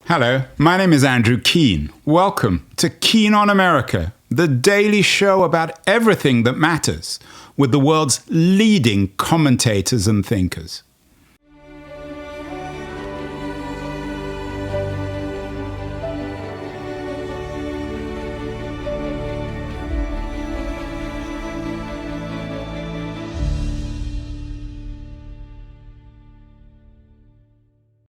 Hello, my name is Andrew Keane. Welcome to Keane on America, the daily show about everything that matters, with the world's leading commentators and thinkers.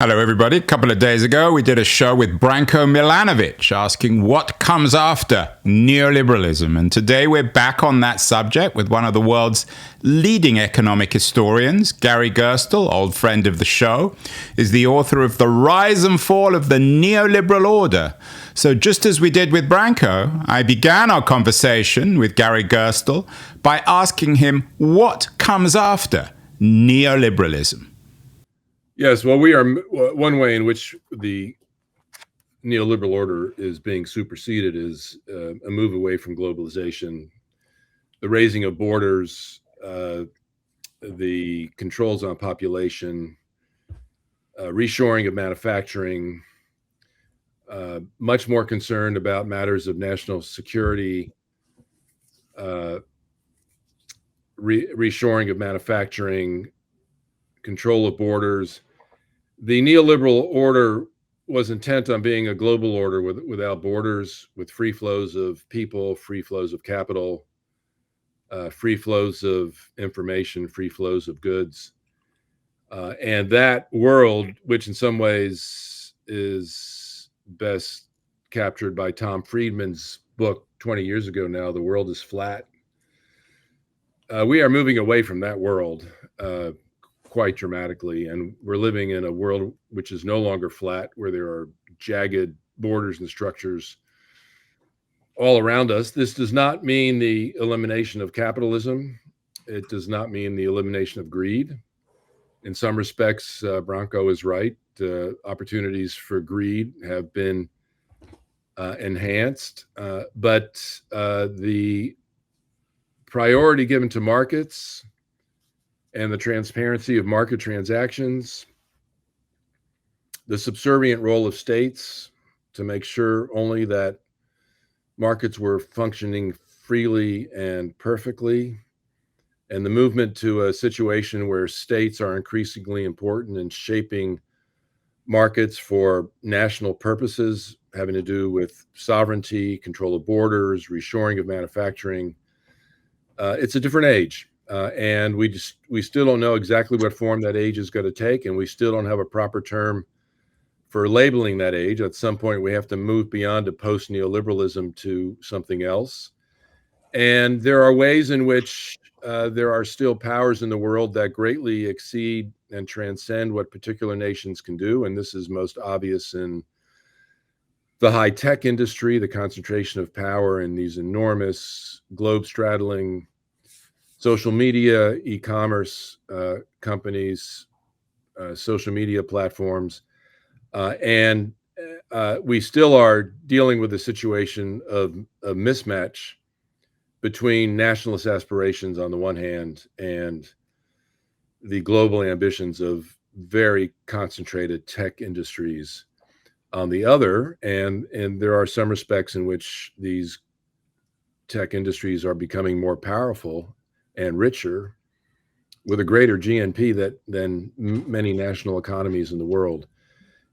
Hello, everybody. A couple of days ago, we did a show with Branko Milanovic asking what comes after neoliberalism. And today we're back on that subject with one of the world's leading economic historians. Gary Gerstle, old friend of the show, is the author of The Rise and Fall of the Neoliberal Order. So just as we did with Branko, I began our conversation with Gary Gerstle by asking him what comes after neoliberalism. Yes, well, we are one way in which the neoliberal order is being superseded is a move away from globalization, the raising of borders, the controls on population, reshoring of manufacturing, much more concerned about matters of national security, reshoring of manufacturing, control of borders. The neoliberal order was intent on being a global order without borders, with free flows of people, free flows of capital, free flows of information, free flows of goods. And that world, which in some ways is best captured by Tom Friedman's book 20 years ago now, The World is Flat. We are moving away from that world quite dramatically, and we're living in a world which is no longer flat, where there are jagged borders and structures all around us. This does not mean the elimination of capitalism. It does not mean the elimination of greed. In some respects, Branko is right. Opportunities for greed have been enhanced, but the priority given to markets and the transparency of market transactions, the subservient role of states to make sure only that markets were functioning freely and perfectly, and the movement to a situation where states are increasingly important in shaping markets for national purposes, having to do with sovereignty, control of borders, reshoring of manufacturing. It's a different age. And we still don't know exactly what form that age is going to take, and we still don't have a proper term for labeling that age. At some point, we have to move beyond a post-neoliberalism to something else. And there are ways in which there are still powers in the world that greatly exceed and transcend what particular nations can do. And this is most obvious in the high-tech industry, the concentration of power in these enormous globe-straddling social media, e-commerce companies, social media platforms, and we still are dealing with a situation of a mismatch between nationalist aspirations on the one hand and the global ambitions of very concentrated tech industries on the other. And there are some respects in which these tech industries are becoming more powerful and richer, with a greater GNP than many national economies in the world.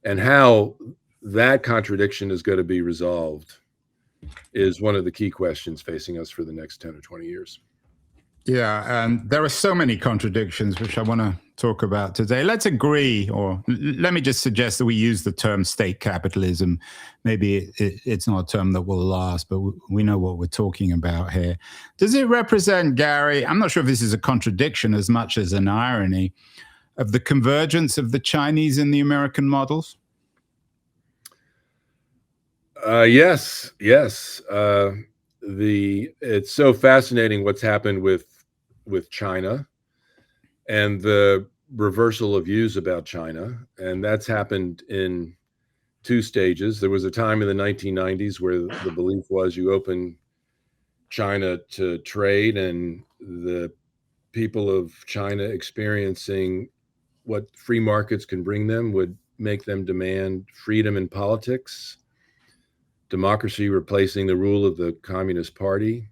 And how that contradiction is going to be resolved is one of the key questions facing us for the next 10 or 20 years. Yeah, and there are so many contradictions which I want to talk about today. Let's agree, or let me just suggest that we use the term state capitalism. Maybe it's not a term that will last, but we know what we're talking about here. Does it represent, Gary, I'm not sure if this is a contradiction as much as an irony, of the convergence of the Chinese and the American models? Yes. It's so fascinating what's happened with China and the reversal of views about China. And that's happened in two stages. There was a time in the 1990s where the belief was you open China to trade, and the people of China experiencing what free markets can bring them would make them demand freedom in politics, democracy replacing the rule of the Communist Party.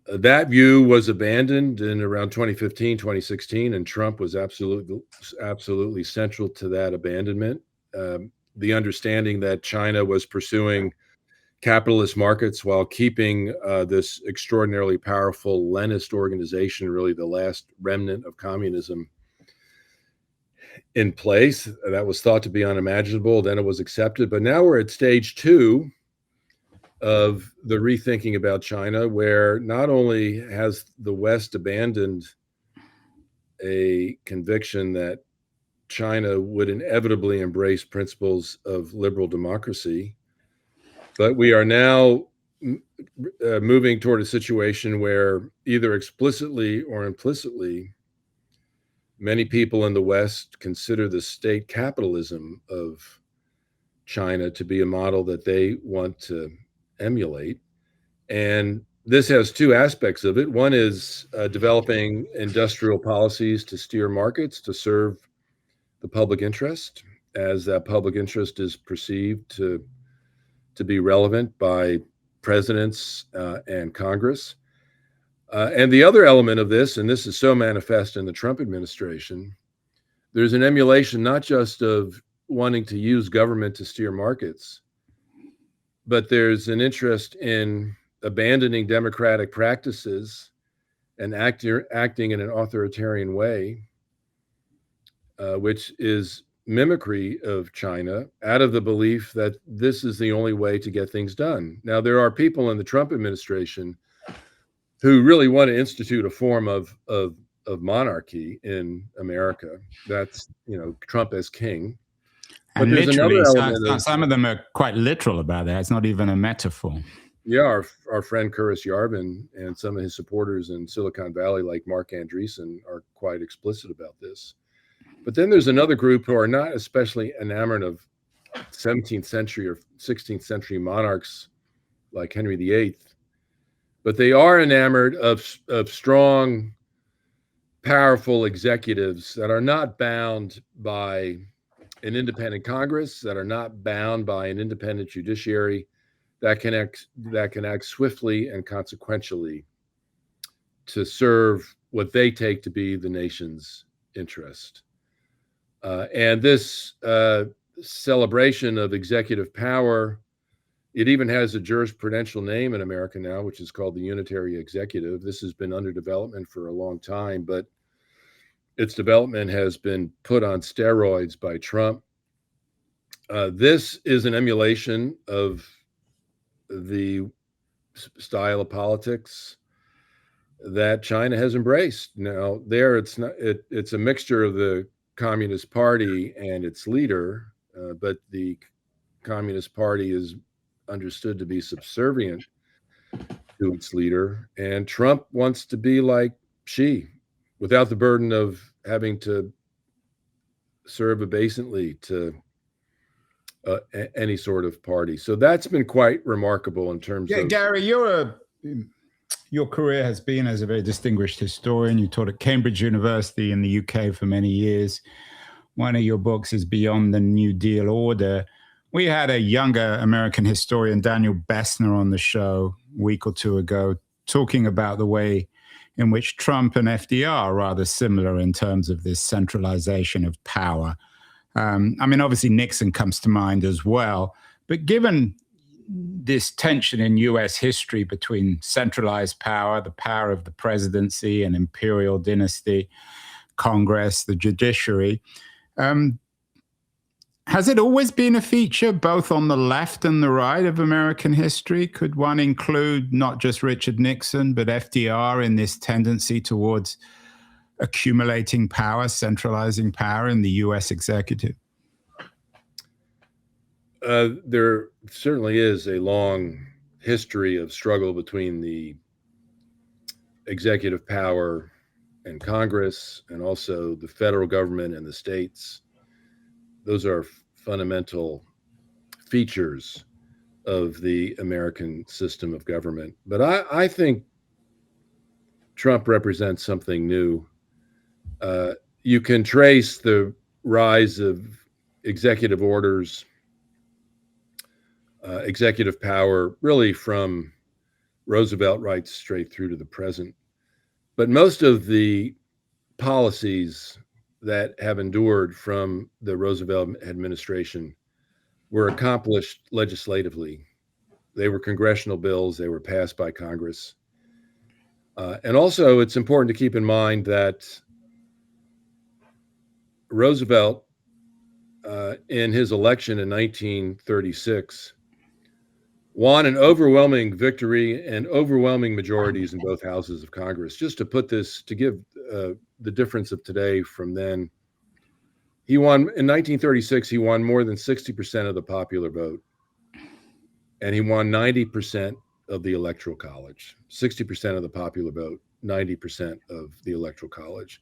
That view was abandoned in around 2015, 2016, and Trump was absolutely central to that abandonment. The understanding that China was pursuing capitalist markets while keeping this extraordinarily powerful Leninist organization, really the last remnant of communism, in place. That was thought to be unimaginable. Then it was accepted. But now we're at stage two of the rethinking about China, where not only has the West abandoned a conviction that China would inevitably embrace principles of liberal democracy, but we are now moving toward a situation where either explicitly or implicitly, many people in the West consider the state capitalism of China to be a model that they want to emulate. And this has two aspects of it. One is developing industrial policies to steer markets to serve the public interest, as that public interest is perceived to be relevant by presidents and Congress. And the other element of this, and this is so manifest in the Trump administration, there's an emulation not just of wanting to use government to steer markets, but there's an interest in abandoning democratic practices and acting in an authoritarian way, which is mimicry of China, out of the belief that this is the only way to get things done. Now, there are people in the Trump administration who really want to institute a form of monarchy in America. That's, Trump as king. And literally, some of them are quite literal about that. It's not even a metaphor. Yeah, our friend Curtis Yarvin and some of his supporters in Silicon Valley, like Mark Andreessen, are quite explicit about this. But then there's another group who are not especially enamored of 17th century or 16th century monarchs like Henry VIII, but they are enamored of strong, powerful executives that are not bound by an independent Congress, that are not bound by an independent judiciary, that can act swiftly and consequentially to serve what they take to be the nation's interest. And this celebration of executive power, it even has a jurisprudential name in America now, which is called the unitary executive. This has been under development for a long time, but its development has been put on steroids by Trump. This is an emulation of the style of politics that China has embraced. Now, it's a mixture of the Communist Party and its leader, but the Communist Party is understood to be subservient to its leader, and Trump wants to be like Xi, without the burden of having to serve obeisantly to any sort of party. So that's been quite remarkable in terms of... Gary, your career has been as a very distinguished historian. You taught at Cambridge University in the UK for many years. One of your books is Beyond the New Deal Order. We had a younger American historian, Daniel Bessner, on the show a week or two ago, talking about the way in which Trump and FDR are rather similar in terms of this centralization of power. Obviously Nixon comes to mind as well, but given this tension in US history between centralized power, the power of the presidency and imperial dynasty, Congress, the judiciary, has it always been a feature both on the left and the right of American history? Could one include not just Richard Nixon, but FDR in this tendency towards accumulating power, centralizing power in the US executive? There certainly is a long history of struggle between the executive power and Congress, and also the federal government and the states. Those are fundamental features of the American system of government. But I think Trump represents something new. You can trace the rise of executive orders, executive power, really from Roosevelt right straight through to the present. But most of the policies that have endured from the Roosevelt administration were accomplished legislatively. They were congressional bills, they were passed by Congress. And also, it's important to keep in mind that Roosevelt, in his election in 1936, won an overwhelming victory and overwhelming majorities in both houses of Congress. Just to put this, to give the difference of today from then, he won in 1936, he won more than 60% of the popular vote. And he won 90% of the electoral college, 60% of the popular vote, 90% of the electoral college.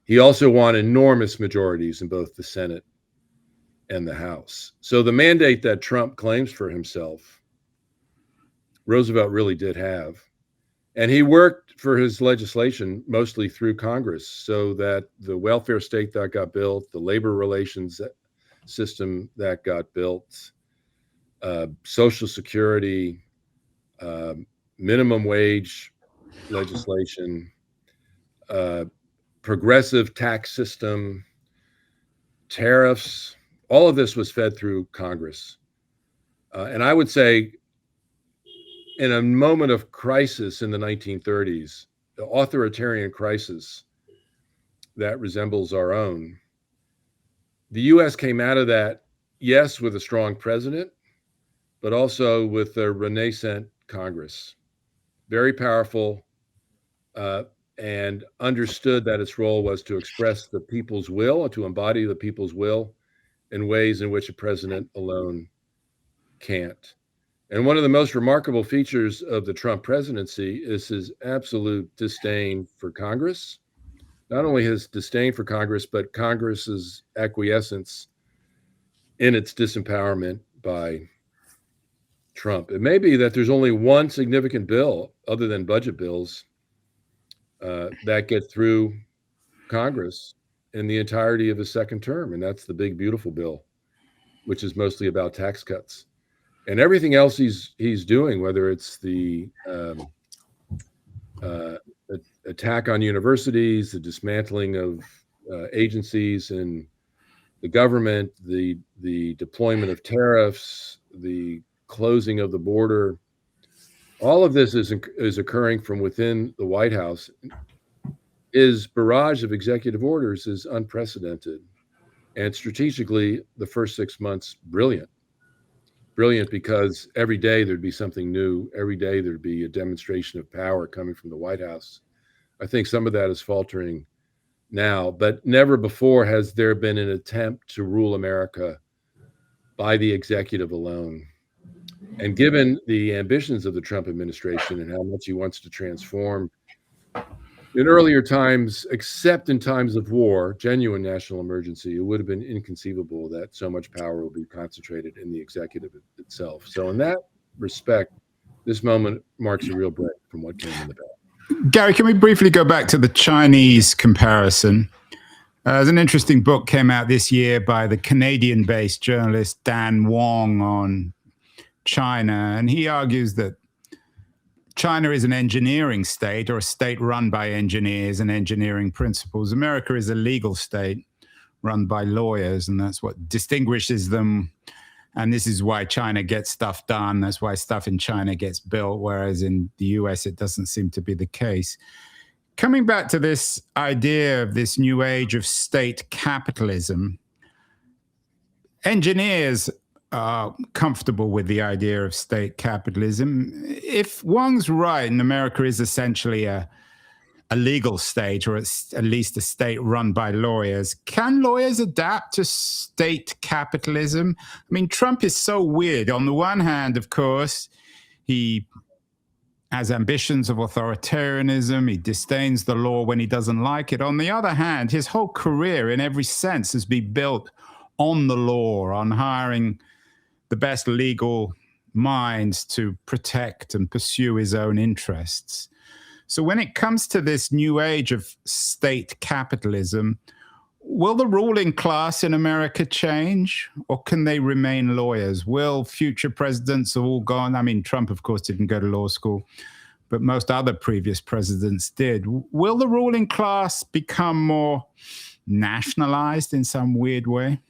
He also won enormous majorities in both the Senate and the House. So the mandate that Trump claims for himself, Roosevelt really did have. And he worked for his legislation mostly through Congress, so that the welfare state that got built, the labor relations system that got built, Social Security, minimum wage legislation, progressive tax system, tariffs, all of this was fed through Congress. And I would say, in a moment of crisis in the 1930s, the authoritarian crisis that resembles our own, the US came out of that, yes, with a strong president, but also with a renaissance Congress, very powerful, and understood that its role was to express the people's will, to embody the people's will in ways in which a president alone can't. And one of the most remarkable features of the Trump presidency is his absolute disdain for Congress. Not only his disdain for Congress, but Congress's acquiescence in its disempowerment by Trump. It may be that there's only one significant bill, other than budget bills, that get through Congress in the entirety of his second term, and that's the big, beautiful bill, which is mostly about tax cuts. And everything else he's doing, whether it's the attack on universities, the dismantling of agencies in the government, the deployment of tariffs, the closing of the border, all of this is occurring from within the White House. His barrage of executive orders is unprecedented. And strategically, the first 6 months, brilliant because every day there'd be something new. Every day there'd be a demonstration of power coming from the White House. I think some of that is faltering now, but never before has there been an attempt to rule America by the executive alone. And given the ambitions of the Trump administration and how much he wants to transform in earlier times, except in times of war, genuine national emergency, it would have been inconceivable that so much power will be concentrated in the executive itself. So in that respect, this moment marks a real break from what came in the past. Gary, can we briefly go back to the Chinese comparison? There's an interesting book came out this year by the Canadian-based journalist Dan Wong on China, and he argues that China is an engineering state, or a state run by engineers and engineering principles. America is a legal state run by lawyers, and that's what distinguishes them. And this is why China gets stuff done. That's why stuff in China gets built, whereas in the US, it doesn't seem to be the case. Coming back to this idea of this new age of state capitalism, engineers are comfortable with the idea of state capitalism. If Wang's right, and America is essentially a legal state, or at least a state run by lawyers, can lawyers adapt to state capitalism? I mean, Trump is so weird. On the one hand, of course, he has ambitions of authoritarianism. He disdains the law when he doesn't like it. On the other hand, his whole career, in every sense, has been built on the law, on hiring the best legal minds to protect and pursue his own interests. So when it comes to this new age of state capitalism, Will the ruling class in America change, or can they remain lawyers? Will future presidents all gone? I mean, Trump, of course, didn't go to law school, but most other previous presidents did. Will the ruling class become more nationalized in some weird way?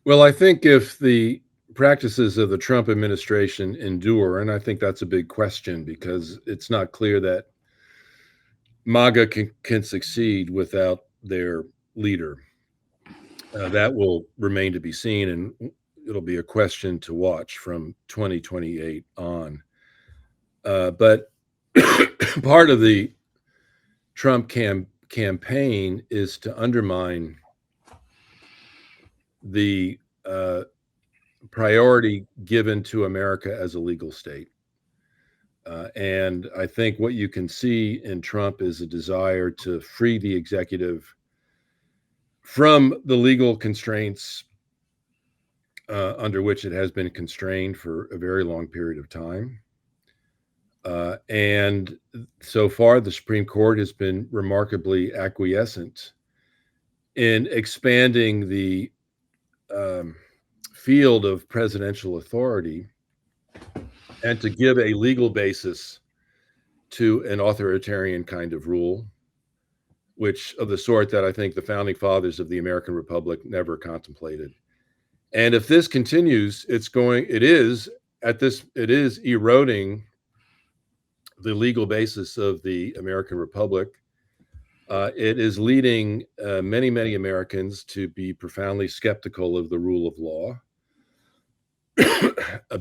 Well, I think if the practices of the Trump administration endure, and I think that's a big question because it's not clear that MAGA can succeed without their leader. That will remain to be seen, and it'll be a question to watch from 2028 on. But part of the Trump campaign is to undermine the priority given to America as a legal state. And I think what you can see in Trump is a desire to free the executive from the legal constraints under which it has been constrained for a very long period of time. And so far, the Supreme Court has been remarkably acquiescent in expanding the field of presidential authority and to give a legal basis to an authoritarian kind of rule, which of the sort that I think the founding fathers of the American Republic never contemplated. And if this continues, it is eroding the legal basis of the American Republic. It is leading many, many Americans to be profoundly skeptical of the rule of law.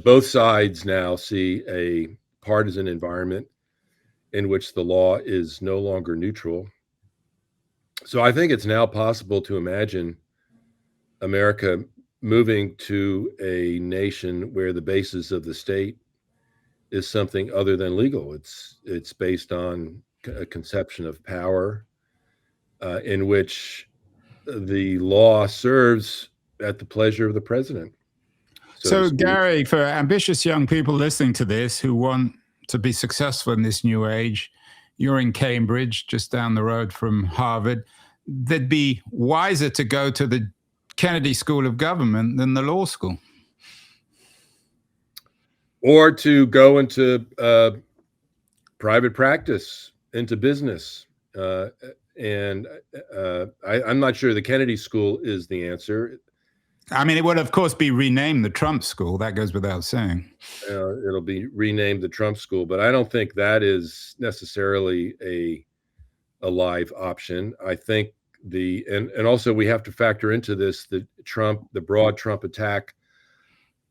Both sides now see a partisan environment in which the law is no longer neutral. So I think it's now possible to imagine America moving to a nation where the basis of the state is something other than legal. It's based on a conception of power in which the law serves at the pleasure of the president. So Gary, for ambitious young people listening to this who want to be successful in this new age, you're in Cambridge, just down the road from Harvard. They'd be wiser to go to the Kennedy School of Government than the law school. Or to go into private practice, into business. I'm not sure the Kennedy School is the answer. I mean, it would, of course, be renamed the Trump School. That goes without saying. It'll be renamed the Trump School, but I don't think that is necessarily a live option. I think and also we have to factor into this the broad Trump attack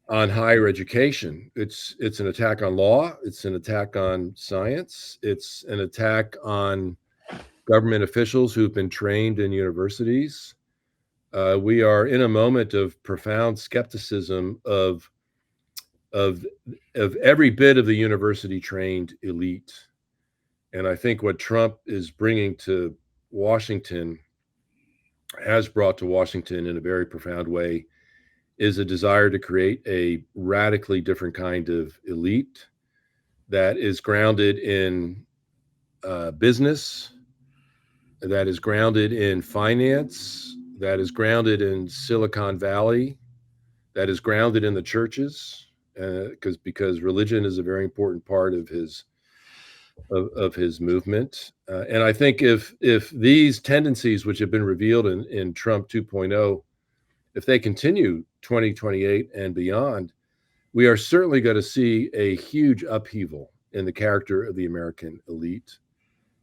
on higher education. It's an attack on law. It's an attack on science. It's an attack on government officials who've been trained in universities. We are in a moment of profound skepticism of every bit of the university trained elite. And I think what Trump is bringing to Washington, has brought to Washington in a very profound way, is a desire to create a radically different kind of elite that is grounded in business, that is grounded in finance, that is grounded in Silicon Valley, that is grounded in the churches, because religion is a very important part of his movement. And I think if these tendencies, which have been revealed in Trump 2.0, if they continue 2028 and beyond, we are certainly going to see a huge upheaval in the character of the American elite.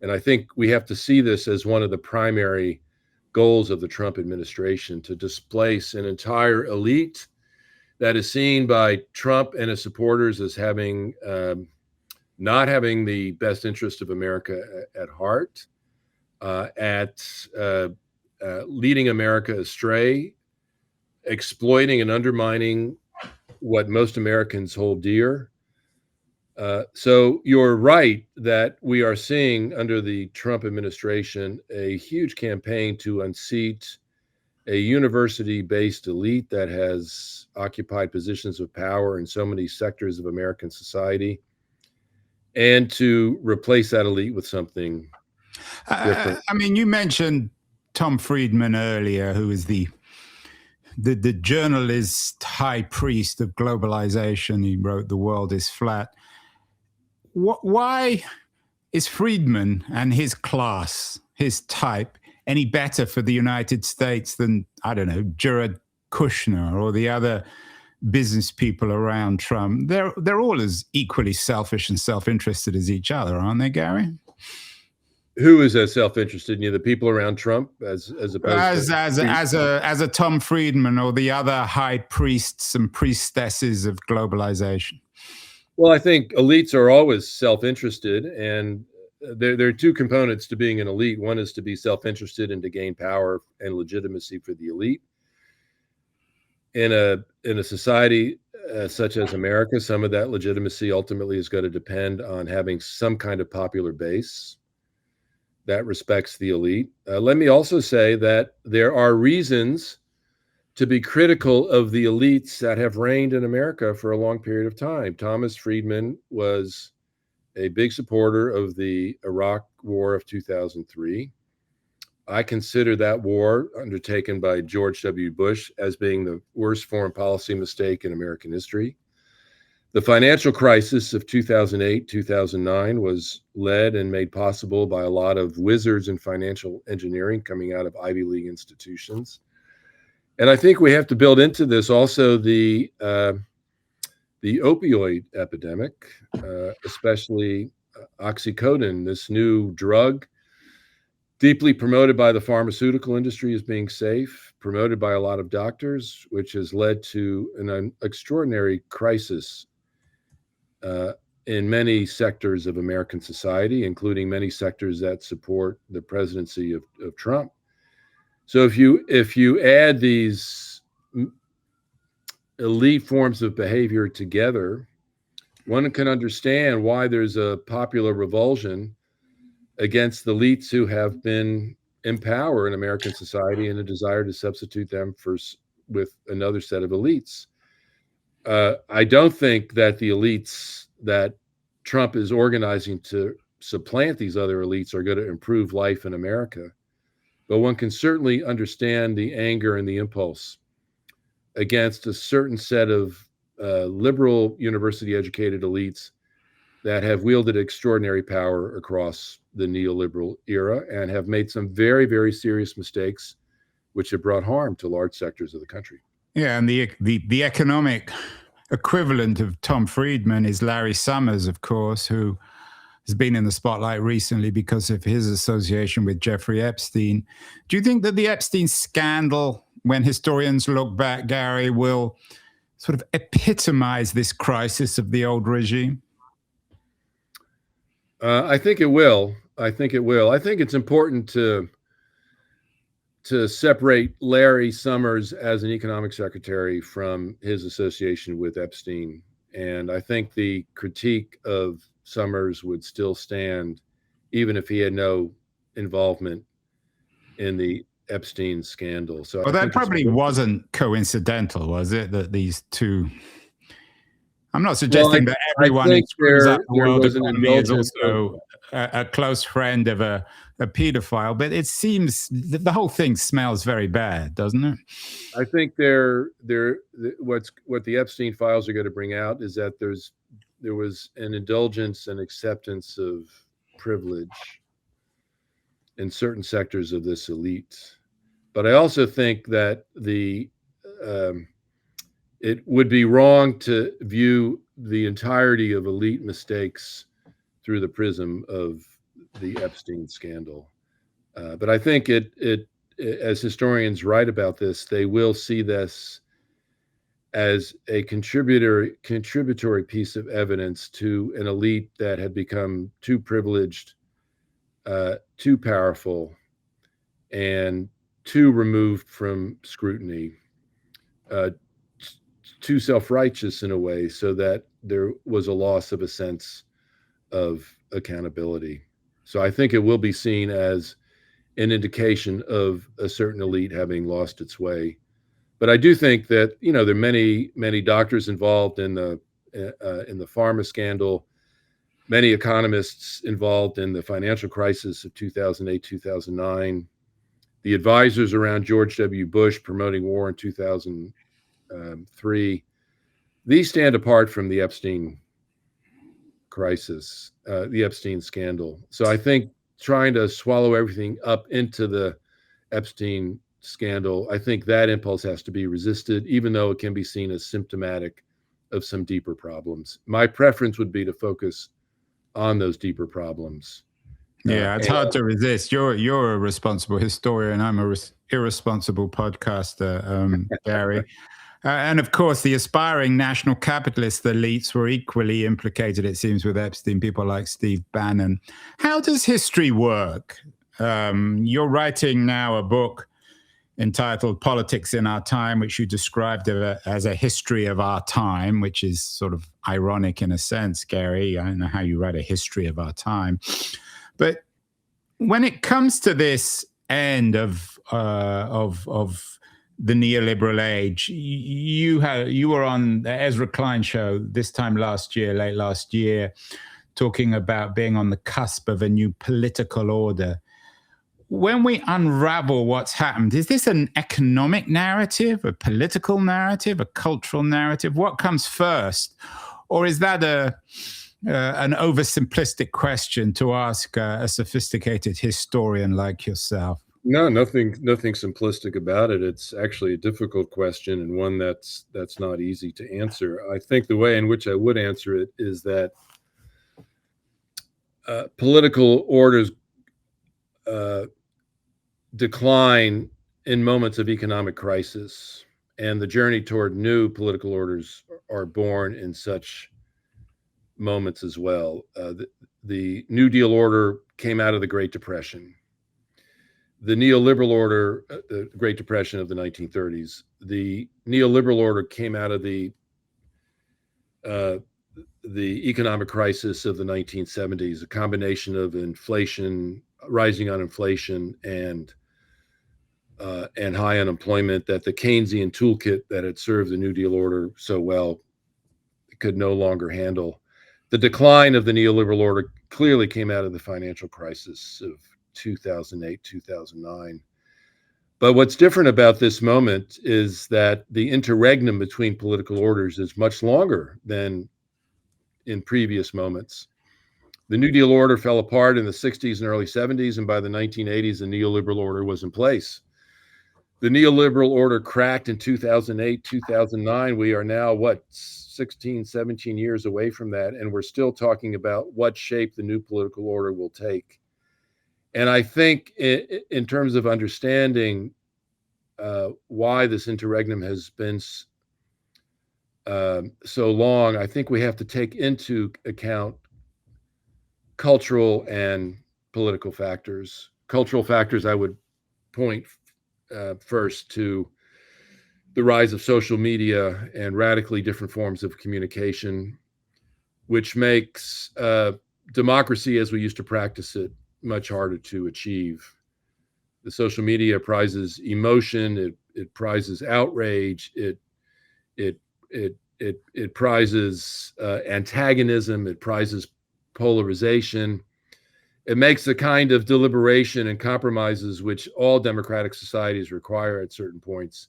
And I think we have to see this as one of the primary goals of the Trump administration, to displace an entire elite that is seen by Trump and his supporters as having not having the best interest of America at heart, leading America astray, exploiting and undermining what most Americans hold dear. So you're right that we are seeing under the Trump administration a huge campaign to unseat a university-based elite that has occupied positions of power in so many sectors of American society, and to replace that elite with something different. I mean, you mentioned Tom Friedman earlier, who is the journalist high priest of globalization. He wrote "The World is Flat." Why is Friedman and his class, his type, any better for the United States than, I don't know, Jared Kushner or the other business people around Trump? They're all as equally selfish and self-interested as each other, aren't they, Gary? Who is as self-interested? The people around Trump, as opposed as a Tom Friedman or the other high priests and priestesses of globalization. Well, I think elites are always self-interested, and there are two components to being an elite. One is to be self-interested and to gain power and legitimacy for the elite. In a society such as America, some of that legitimacy ultimately is going to depend on having some kind of popular base that respects the elite. Let me also say that there are reasons to be critical of the elites that have reigned in America for a long period of time. Thomas Friedman was a big supporter of the Iraq War of 2003. I consider that war undertaken by George W. Bush as being the worst foreign policy mistake in American history. The financial crisis of 2008, 2009 was led and made possible by a lot of wizards in financial engineering coming out of Ivy League institutions. And I think we have to build into this also the opioid epidemic, especially oxycodone, this new drug, deeply promoted by the pharmaceutical industry as being safe, promoted by a lot of doctors, which has led to an extraordinary crisis in many sectors of American society, including many sectors that support the presidency of Trump. So if you add these elite forms of behavior together, one can understand why there's a popular revulsion against the elites who have been in power in American society and a desire to substitute them with another set of elites. I don't think that the elites that Trump is organizing to supplant these other elites are going to improve life in America. But one can certainly understand the anger and the impulse against a certain set of liberal university-educated elites that have wielded extraordinary power across the neoliberal era and have made some very, very serious mistakes, which have brought harm to large sectors of the country. Yeah, and the economic equivalent of Tom Friedman is Larry Summers, of course, who has been in the spotlight recently because of his association with Jeffrey Epstein. Do you think that the Epstein scandal, when historians look back, Gary, will sort of epitomize this crisis of the old regime? I think it will. I think it's important to separate Larry Summers as an economic secretary from his association with Epstein. And I think the critique of Summers would still stand even if he had no involvement in the Epstein scandal. So well, that probably wasn't coincidental, was it? That these two, I'm not suggesting that everyone who screws up the world economy is also a close friend of a pedophile, but it seems the whole thing smells very bad, doesn't it? I think what the Epstein files are going to bring out is that there was an indulgence and acceptance of privilege in certain sectors of this elite. But I also think that it would be wrong to view the entirety of elite mistakes through the prism of the Epstein scandal. But I think as historians write about this, they will see this as a contributory piece of evidence to an elite that had become too privileged, too powerful, and too removed from scrutiny, too self-righteous in a way, so that there was a loss of a sense of accountability. So I think it will be seen as an indication of a certain elite having lost its way. But I do think that there are many doctors involved in the pharma scandal, many economists involved in the financial crisis of 2008, 2009, the advisors around George W. Bush promoting war in 2003, these stand apart from the Epstein crisis, the Epstein scandal. So I think trying to swallow everything up into the Epstein scandal, I think that impulse has to be resisted, even though it can be seen as symptomatic of some deeper problems. My preference would be to focus on those deeper problems. Yeah, it's hard to resist. You're a responsible historian. I'm a irresponsible podcaster, Gary. And of course, the aspiring national capitalist elites were equally implicated, it seems, with Epstein, people like Steve Bannon. How does history work? You're writing now a book entitled Politics in Our Time, which you described as a history of our time, which is sort of ironic in a sense, Gary. I don't know how you write a history of our time. But when it comes to this end of the neoliberal age, you were on the Ezra Klein show this time last year, late last year, talking about being on the cusp of a new political order. When we unravel what's happened, is this an economic narrative, a political narrative, a cultural narrative? What comes first? Or is that an oversimplistic question to ask a sophisticated historian like yourself? No, nothing simplistic about it. It's actually a difficult question, and one that's not easy to answer. I think the way in which I would answer it is that political orders decline in moments of economic crisis, and the journey toward new political orders are born in such moments as well. The New Deal order came out of the Great Depression. The neoliberal order, the Great Depression of the 1930s, the neoliberal order came out of the economic crisis of the 1970s, a combination of inflation, rising on inflation, and high unemployment that the Keynesian toolkit that had served the New Deal order so well could no longer handle. The decline of the neoliberal order clearly came out of the financial crisis of 2008, 2009. But what's different about this moment is that the interregnum between political orders is much longer than in previous moments. The New Deal order fell apart in the 60s and early 70s, and by the 1980s, the neoliberal order was in place. The neoliberal order cracked in 2008, 2009. We are now, 16, 17 years away from that, and we're still talking about what shape the new political order will take. And I think in terms of understanding why this interregnum has been so long, I think we have to take into account cultural and political factors. Cultural factors, I would point first to the rise of social media and radically different forms of communication, which makes democracy as we used to practice it much harder to achieve. The social media prizes emotion, it prizes outrage, it prizes antagonism, it prizes polarization. It makes the kind of deliberation and compromises which all democratic societies require at certain points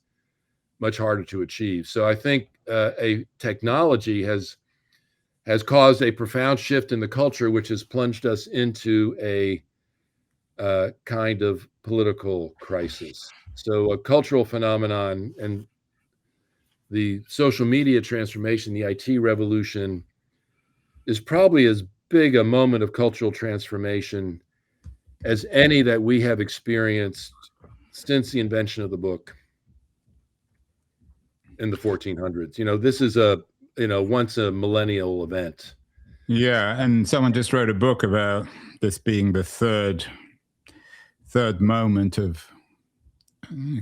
much harder to achieve. So I think a technology has caused a profound shift in the culture, which has plunged us into a kind of political crisis. So a cultural phenomenon and the social media transformation, the IT revolution, is probably as big a moment of cultural transformation as any that we have experienced since the invention of the book in the 1400s. This is a once a millennial event. Yeah, and someone just wrote a book about this being the third moment of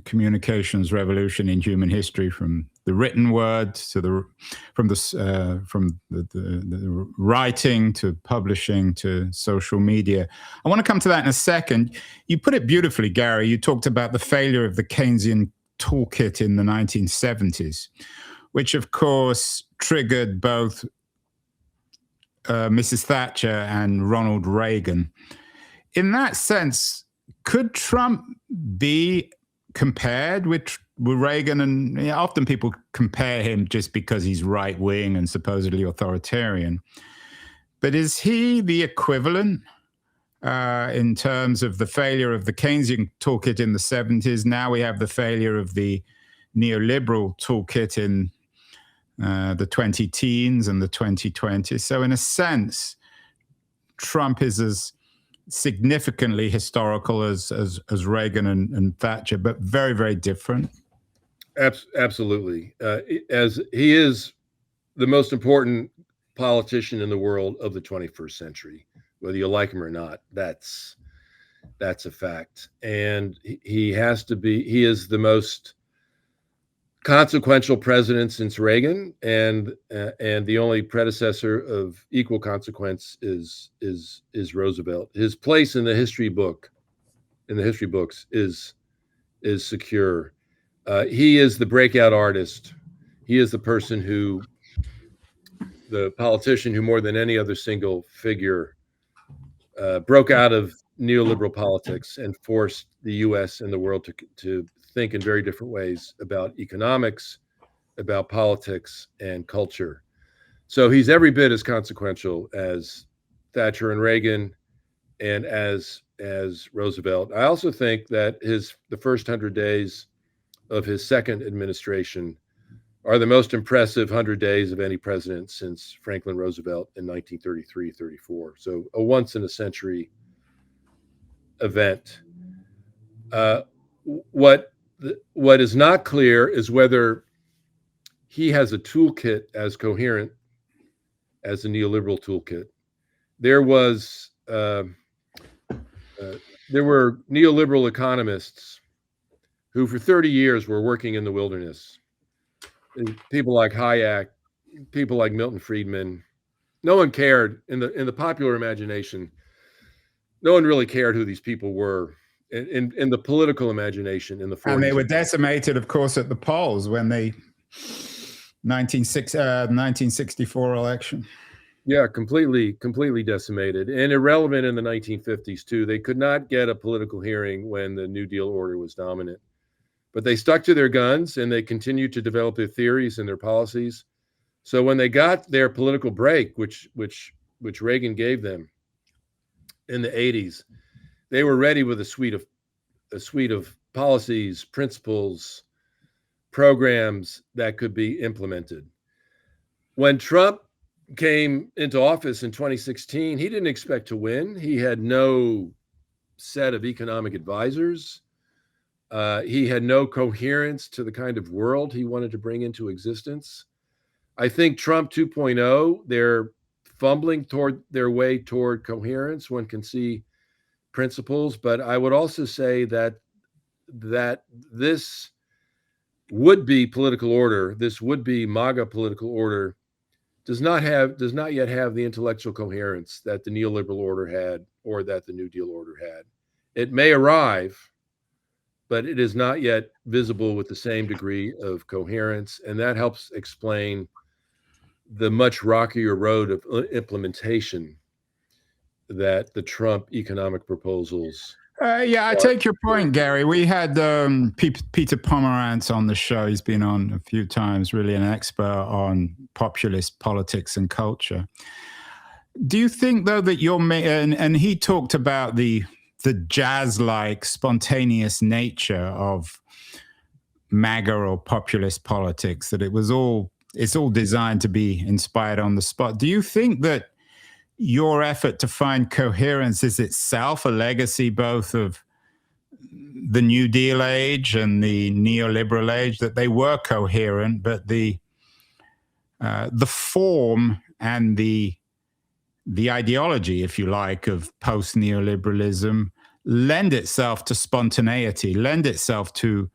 communications revolution in human history, from the written word to the writing to publishing to social media. I want to come to that in a second. You put it beautifully, Gary. You talked about the failure of the Keynesian toolkit in the 1970s, which of course triggered both Mrs. Thatcher and Ronald Reagan. In that sense, Could Trump be compared with Reagan? And often people compare him just because he's right wing and supposedly authoritarian. But is he the equivalent in terms of the failure of the Keynesian toolkit in the 70s? Now we have the failure of the neoliberal toolkit in the 2010s and the 2020s. So in a sense, Trump is as significantly historical as Reagan and Thatcher, but very, very different. Absolutely. As he is the most important politician in the world of the 21st century, whether you like him or not, that's a fact. And he has to be, he is the most consequential president since Reagan, and the only predecessor of equal consequence is Roosevelt. His place in the history books is secure. He is the breakout artist. He is the person the politician who more than any other single figure broke out of neoliberal politics and forced the U.S. and the world to think in very different ways about economics, about politics, and culture. So he's every bit as consequential as Thatcher and Reagan and as Roosevelt. I also think that the first 100 days of his second administration are the most impressive 100 days of any president since Franklin Roosevelt in 1933-34. So a once in a century event. What is not clear is whether he has a toolkit as coherent as the neoliberal toolkit. There were neoliberal economists who for 30 years were working in the wilderness. People like Hayek, people like Milton Friedman. No one cared in the popular imagination. No one really cared who these people were. In the political imagination in the 40s. And they were decimated, of course, at the polls when the 1964 election. Yeah, completely decimated and irrelevant in the 1950s too. They could not get a political hearing when the New Deal order was dominant, but they stuck to their guns and they continued to develop their theories and their policies. So when they got their political break, which Reagan gave them in the 80s, they were ready with a suite of policies, principles, programs that could be implemented. When Trump came into office in 2016, he didn't expect to win. He had no set of economic advisors. He had no coherence to the kind of world he wanted to bring into existence. I think Trump 2.0, they're fumbling their way toward coherence. One can see principles, but I would also say that this would-be political order, this would-be MAGA political order, does not yet have the intellectual coherence that the neoliberal order had or that the New Deal order had. It may arrive, but it is not yet visible with the same degree of coherence, and that helps explain the much rockier road of implementation that the Trump economic proposals. I take your point, Gary. We had Peter Pomerantz on the show. He's been on a few times, really an expert on populist politics and culture. Do you think, though, that and he talked about the jazz-like, spontaneous nature of MAGA or populist politics, that it's all designed to be inspired on the spot. Do you think that your effort to find coherence is itself a legacy both of the New Deal age and the neoliberal age, that they were coherent, but the form and the ideology, if you like, of post-neoliberalism lend itself to spontaneity, lend itself to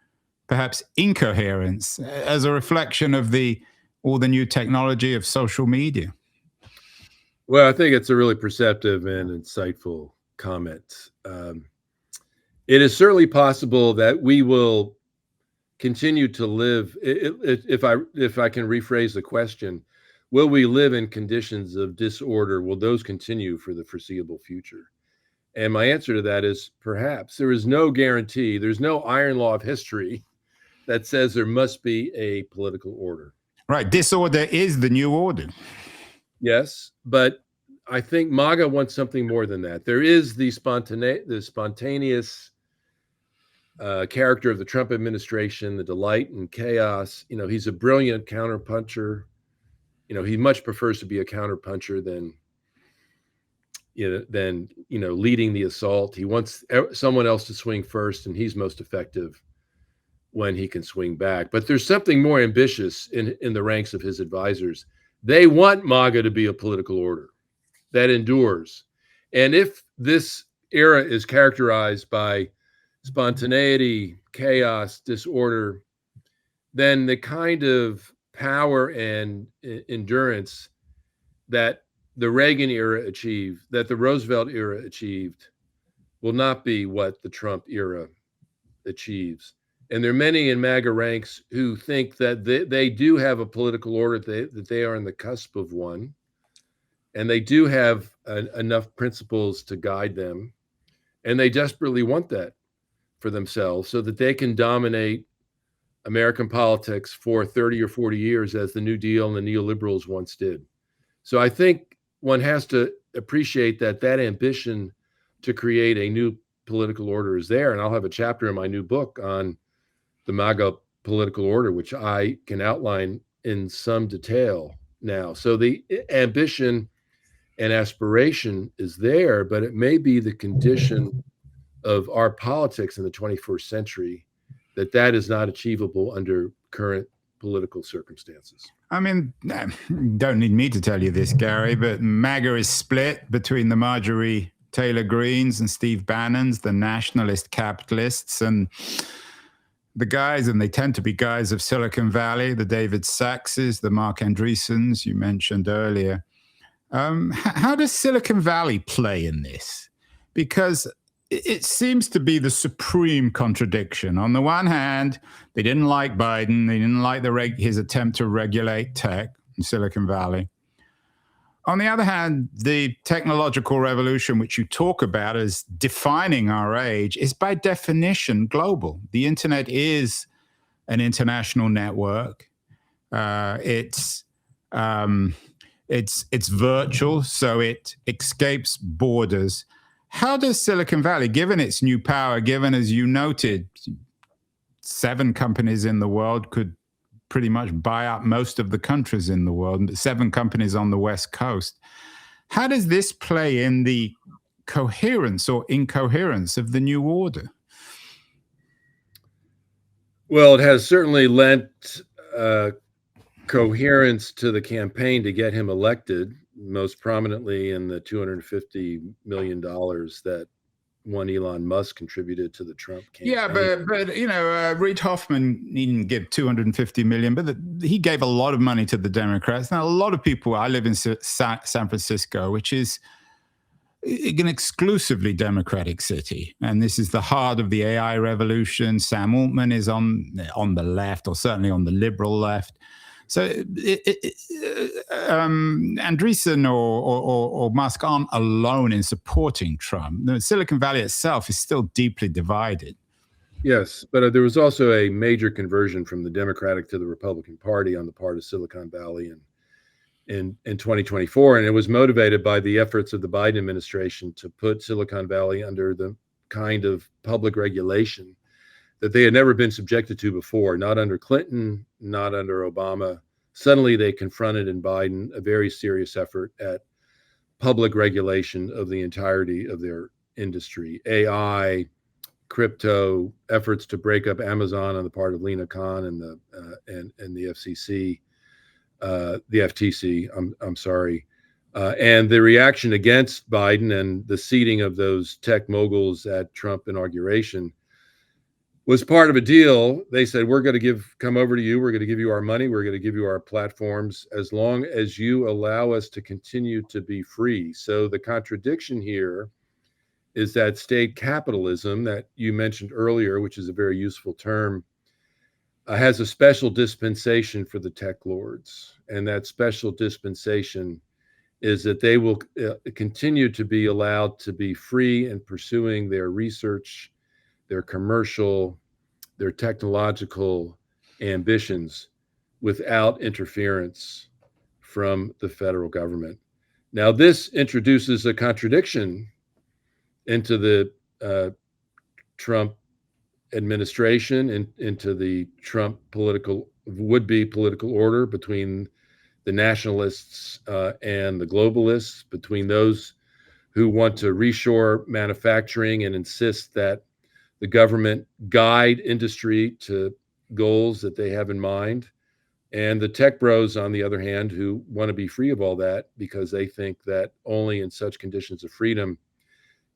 perhaps incoherence as a reflection of all the new technology of social media? Well, I think it's a really perceptive and insightful comment. It is certainly possible that we will continue to live, if I can rephrase the question, will we live in conditions of disorder? Will those continue for the foreseeable future? And my answer to that is perhaps. There is no guarantee. There's no iron law of history that says there must be a political order. Right. Disorder is the new order. Yes, but I think MAGA wants something more than that. There is the spontaneous character of the Trump administration, the delight in chaos. You know, he's a brilliant counterpuncher. You know, he much prefers to be a counterpuncher than leading the assault. He wants someone else to swing first, and he's most effective when he can swing back. But there's something more ambitious in the ranks of his advisors. They want MAGA to be a political order that endures. And if this era is characterized by spontaneity, chaos, disorder, then the kind of power and endurance that the Reagan era achieved, that the Roosevelt era achieved, will not be what the Trump era achieves. And there are many in MAGA ranks who think that they do have a political order, that they are on the cusp of one, and they do have enough principles to guide them, and they desperately want that for themselves so that they can dominate American politics for 30 or 40 years as the New Deal and the neoliberals once did. So I think one has to appreciate that ambition to create a new political order is there. And I'll have a chapter in my new book on the MAGA political order, which I can outline in some detail now. So the ambition and aspiration is there, but it may be the condition of our politics in the 21st century that is not achievable under current political circumstances. I mean, don't need me to tell you this, Gary, but MAGA is split between the Marjorie Taylor Greens and Steve Bannons, the nationalist capitalists, and the guys, and they tend to be guys of Silicon Valley, the David Saxes, the Mark Andreessens you mentioned earlier. How does Silicon Valley play in this? Because it seems to be the supreme contradiction. On the one hand, they didn't like Biden. They didn't like his attempt to regulate tech in Silicon Valley. On the other hand, the technological revolution, which you talk about as defining our age, is by definition global. The internet is an international network. It's virtual, so it escapes borders. How does Silicon Valley, given its new power, given, as you noted, 7 companies in the world could pretty much buy up most of the countries in the world, 7 companies on the West Coast, how does this play in the coherence or incoherence of the new order? Well, it has certainly lent coherence to the campaign to get him elected, most prominently in the $250 million that one Elon Musk contributed to the Trump campaign. Yeah, but Reid Hoffman didn't give $250 million, but he gave a lot of money to the Democrats. Now, a lot of people, I live in San Francisco, which is an exclusively Democratic city. And this is the heart of the AI revolution. Sam Altman is on the left, or certainly on the liberal left. So Andreessen or Musk aren't alone in supporting Trump. The Silicon Valley itself is still deeply divided. Yes, but there was also a major conversion from the Democratic to the Republican Party on the part of Silicon Valley in 2024. And it was motivated by the efforts of the Biden administration to put Silicon Valley under the kind of public regulation that they had never been subjected to before, not under Clinton, not under Obama. Suddenly they confronted in Biden a very serious effort at public regulation of the entirety of their industry. AI, crypto, efforts to break up Amazon on the part of Lena Khan and the FCC, the FTC, I'm sorry. And the reaction against Biden and the seating of those tech moguls at Trump inauguration was part of a deal. They said, we're going to come over to you. We're going to give you our money. We're going to give you our platforms as long as you allow us to continue to be free. So the contradiction here is that state capitalism that you mentioned earlier, which is a very useful term, has a special dispensation for the tech lords. And that special dispensation is that they will continue to be allowed to be free in pursuing their research, their commercial, their technological ambitions without interference from the federal government. Now, this introduces a contradiction into the Trump administration and into the Trump would-be political order between the nationalists and the globalists, between those who want to reshore manufacturing and insist that the government guide industry to goals that they have in mind, and the tech bros, on the other hand, who want to be free of all that because they think that only in such conditions of freedom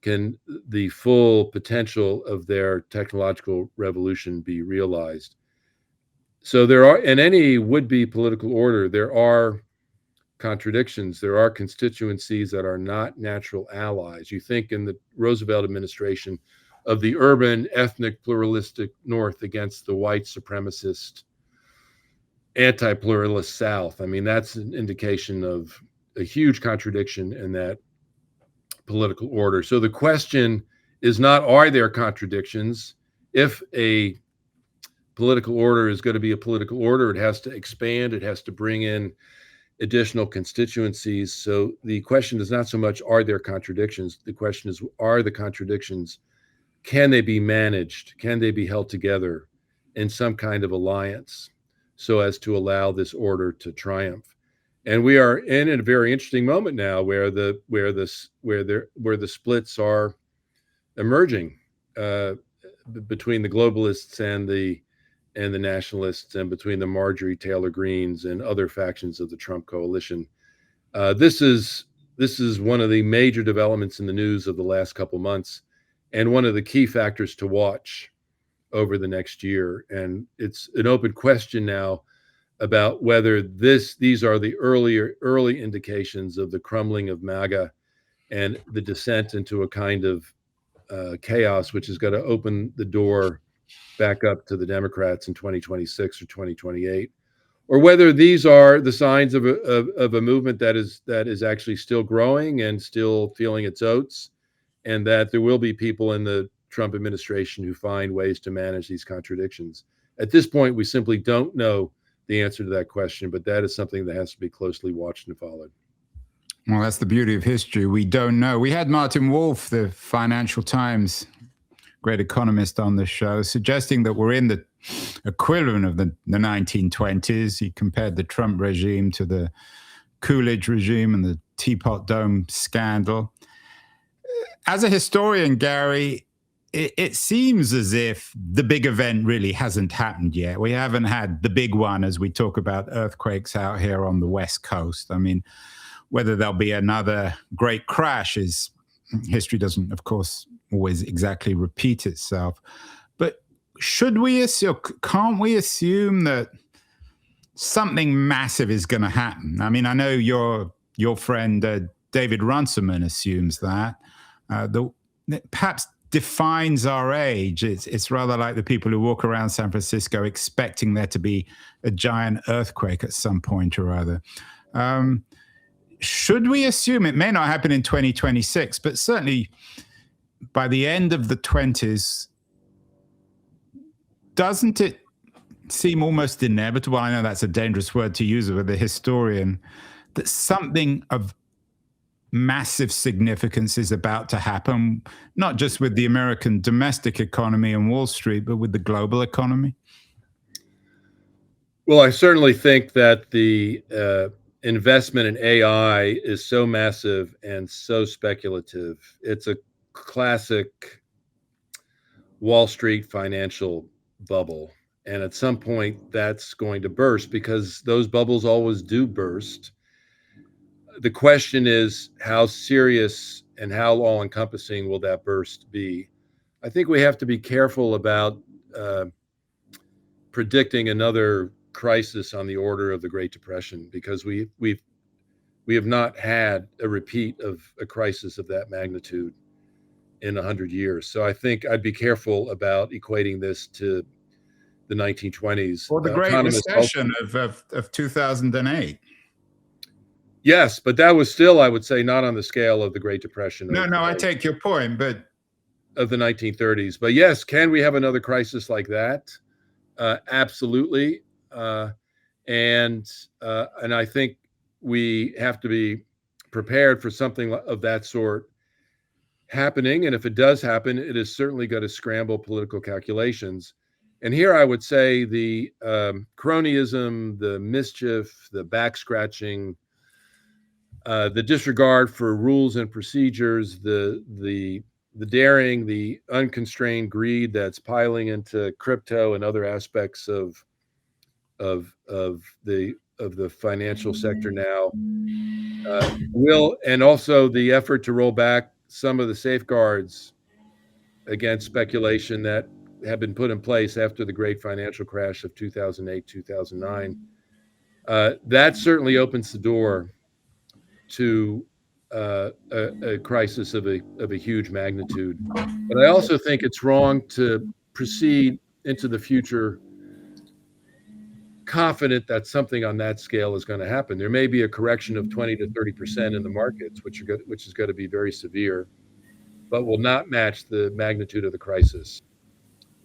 can the full potential of their technological revolution be realized. So there are, in any would-be political order, there are contradictions. There are constituencies that are not natural allies. You think in the Roosevelt administration of the urban, ethnic, pluralistic North against the white supremacist, anti-pluralist South. I mean, that's an indication of a huge contradiction in that political order. So the question is not, are there contradictions? If a political order is going to be a political order, it has to expand, it has to bring in additional constituencies. So the question is not so much, are there contradictions? The question is, are the contradictions, can they be managed? Can they be held together in some kind of alliance so as to allow this order to triumph? And we are in a very interesting moment now where the splits are emerging between the globalists and the nationalists, and between the Marjorie Taylor Greens and other factions of the Trump coalition. This is one of the major developments in the news of the last couple months, and one of the key factors to watch over the next year. And it's an open question now about whether these are the early indications of the crumbling of MAGA and the descent into a kind of chaos, which is going to open the door back up to the Democrats in 2026 or 2028, or whether these are the signs of a movement that is actually still growing and still feeling its oats, and that there will be people in the Trump administration who find ways to manage these contradictions. At this point, we simply don't know the answer to that question, but that is something that has to be closely watched and followed. Well, that's the beauty of history. We don't know. We had Martin Wolf, the Financial Times great economist, on the show, suggesting that we're in the equivalent of the 1920s. He compared the Trump regime to the Coolidge regime and the Teapot Dome scandal. As a historian, Gary, it seems as if the big event really hasn't happened yet. We haven't had the big one as we talk about earthquakes out here on the West Coast. I mean, whether there'll be another great crash is, history doesn't, of course, always exactly repeat itself. But should we assume, can't we assume that something massive is going to happen? I mean, I know your friend David Runciman assumes that. Perhaps defines our age. It's rather like the people who walk around San Francisco expecting there to be a giant earthquake at some point or other. Should we assume it may not happen in 2026, but certainly by the end of the 20s, doesn't it seem almost inevitable? I know that's a dangerous word to use with a historian, that something of massive significance is about to happen, not just with the American domestic economy and Wall Street, but with the global economy? Well, I certainly think that the investment in AI is so massive and so speculative. It's a classic Wall Street financial bubble. And at some point, that's going to burst, because those bubbles always do burst. The question is, how serious and how all-encompassing will that burst be? I think we have to be careful about predicting another crisis on the order of the Great Depression, because we have not had a repeat of a crisis of that magnitude in 100 years. So I think I'd be careful about equating this to the 1920s. Or the Great Recession of 2008. Yes, but that was still, I would say, not on the scale of the Great Depression. No, I take your point, but of the 1930s. But yes, can we have another crisis like that? Absolutely. And I think we have to be prepared for something of that sort happening. And if it does happen, it is certainly going to scramble political calculations. And here I would say the cronyism, the mischief, the back scratching, the disregard for rules and procedures, the daring, the unconstrained greed that's piling into crypto and other aspects of the financial sector now will, and also the effort to roll back some of the safeguards against speculation that have been put in place after the great financial crash of 2008, 2009. That certainly opens the door to a crisis of a huge magnitude. But I also think it's wrong to proceed into the future confident that something on that scale is going to happen. There may be a correction of 20 to 30% in the markets, which is going to be very severe, but will not match the magnitude of the crisis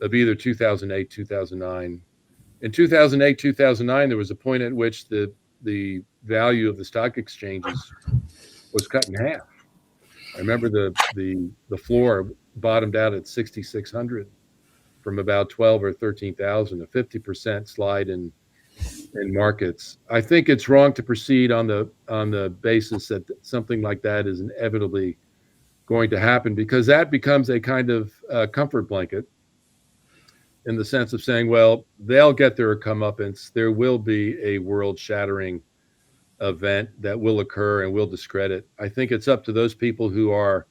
of either 2008, 2009. In 2008, 2009, there was a point at which the value of the stock exchanges was cut in half. I remember the floor bottomed out at 6,600 from about 12 or 13,000, a 50% slide in markets. I think it's wrong to proceed on the basis that something like that is inevitably going to happen, because that becomes a kind of comfort blanket in the sense of saying, well, they'll get their comeuppance. There will be a world-shattering event that will occur and will discredit. I think it's up to those people who are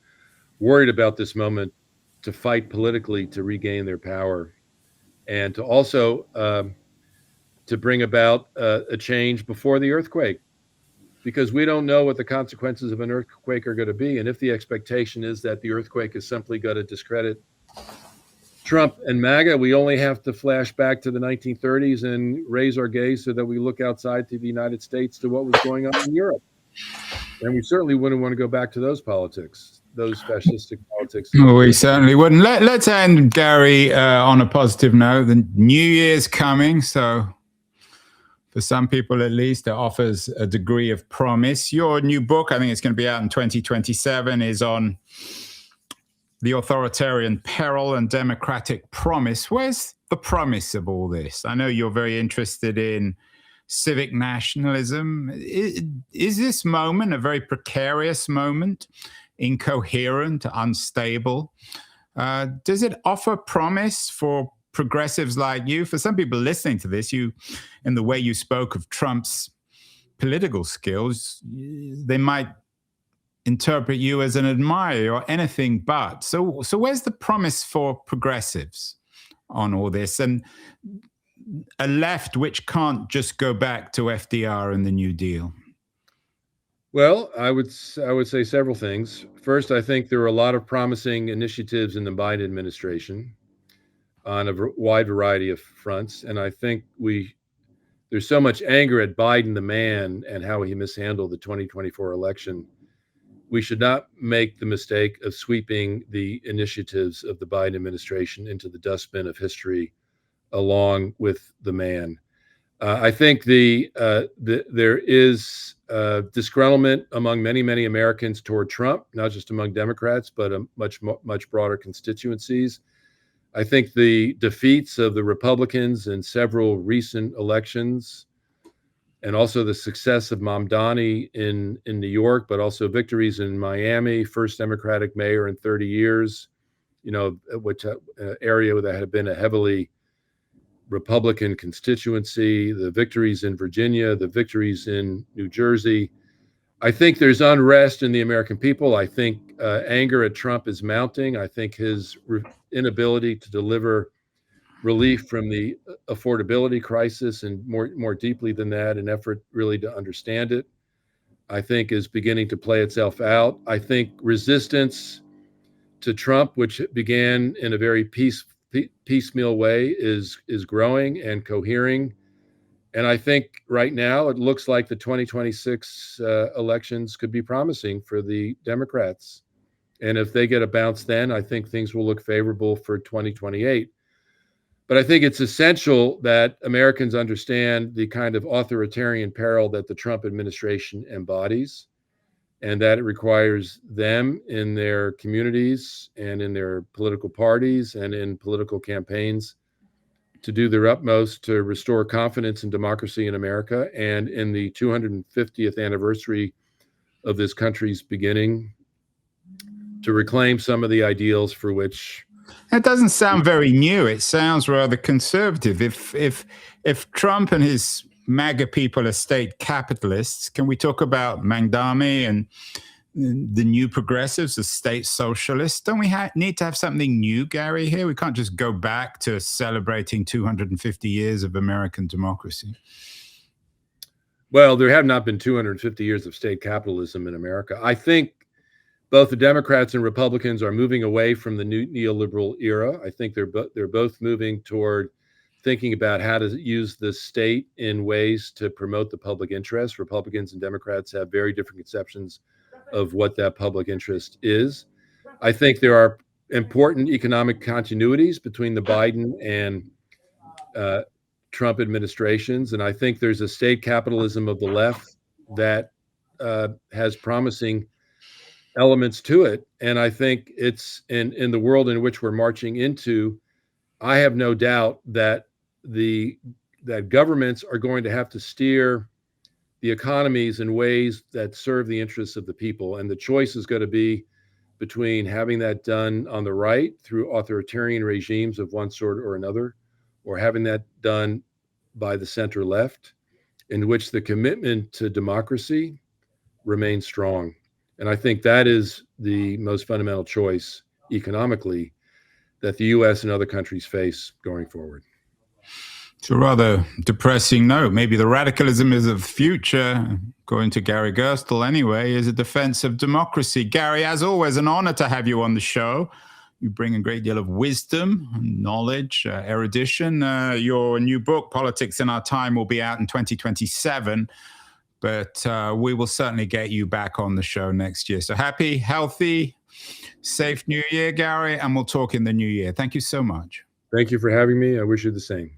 worried about this moment to fight politically to regain their power, and to also to bring about a change before the earthquake, because we don't know what the consequences of an earthquake are going to be. And if the expectation is that the earthquake is simply going to discredit Trump and MAGA, we only have to flash back to the 1930s and raise our gaze so that we look outside to the United States to what was going on in Europe. And we certainly wouldn't want to go back to those politics, those fascistic politics. We certainly wouldn't. Let's end, Gary, on a positive note. The New Year's coming, so for some people at least, it offers a degree of promise. Your new book, I think it's going to be out in 2027, is on the authoritarian peril and democratic promise. Where's the promise of all this? I know you're very interested in civic nationalism. Is this moment a very precarious moment, incoherent, unstable? Does it offer promise for progressives like you? For some people listening to this, in the way you spoke of Trump's political skills, they might interpret you as an admirer or anything but. So where's the promise for progressives on all this, and a left which can't just go back to FDR and the New Deal? Well, I would say several things. First, I think there are a lot of promising initiatives in the Biden administration on a wide variety of fronts, and I think there's so much anger at Biden the man and how he mishandled the 2024 election. We should not make the mistake of sweeping the initiatives of the Biden administration into the dustbin of history along with the man. I think there is disgruntlement among many Americans toward Trump, not just among Democrats, but much broader constituencies. I think the defeats of the Republicans in several recent elections, and also the success of Mamdani in New York, but also victories in Miami, first Democratic mayor in 30 years, which area that had been a heavily Republican constituency, the victories in Virginia, the victories in New Jersey. I think there's unrest in the American people. I think anger at Trump is mounting. I think his inability to deliver relief from the affordability crisis, and more deeply than that, an effort really to understand it, I think is beginning to play itself out. I think resistance to Trump, which began in a very piecemeal way, is growing and cohering. And I think right now it looks like the 2026 elections could be promising for the Democrats. And if they get a bounce then, I think things will look favorable for 2028. But I think it's essential that Americans understand the kind of authoritarian peril that the Trump administration embodies, and that it requires them in their communities and in their political parties and in political campaigns to do their utmost to restore confidence in democracy in America. And in the 250th anniversary of this country's beginning, to reclaim some of the ideals for which. It doesn't sound very new. It sounds rather conservative. If Trump and his MAGA people are state capitalists, can we talk about Mangdami and the new progressives, the state socialists? Don't we need to have something new, Gary, here? We can't just go back to celebrating 250 years of American democracy. Well, there have not been 250 years of state capitalism in America. I think both the Democrats and Republicans are moving away from the new neoliberal era. I think they're both moving toward thinking about how to use the state in ways to promote the public interest. Republicans and Democrats have very different conceptions of what that public interest is. I think there are important economic continuities between the Biden and Trump administrations. And I think there's a state capitalism of the left that has promising elements to it. And I think it's in the world in which we're marching into, I have no doubt that that governments are going to have to steer the economies in ways that serve the interests of the people. And the choice is going to be between having that done on the right through authoritarian regimes of one sort or another, or having that done by the center left, in which the commitment to democracy remains strong. And I think that is the most fundamental choice economically that the US and other countries face going forward. It's a rather depressing note. Maybe the radicalism is of the future, according to Gary Gerstle anyway, is a defense of democracy. Gary, as always, an honor to have you on the show. You bring a great deal of wisdom, knowledge, erudition. Your new book, Politics in Our Time, will be out in 2027. But we will certainly get you back on the show next year. So happy, healthy, safe New Year, Gary, and we'll talk in the new year. Thank you so much. Thank you for having me. I wish you the same.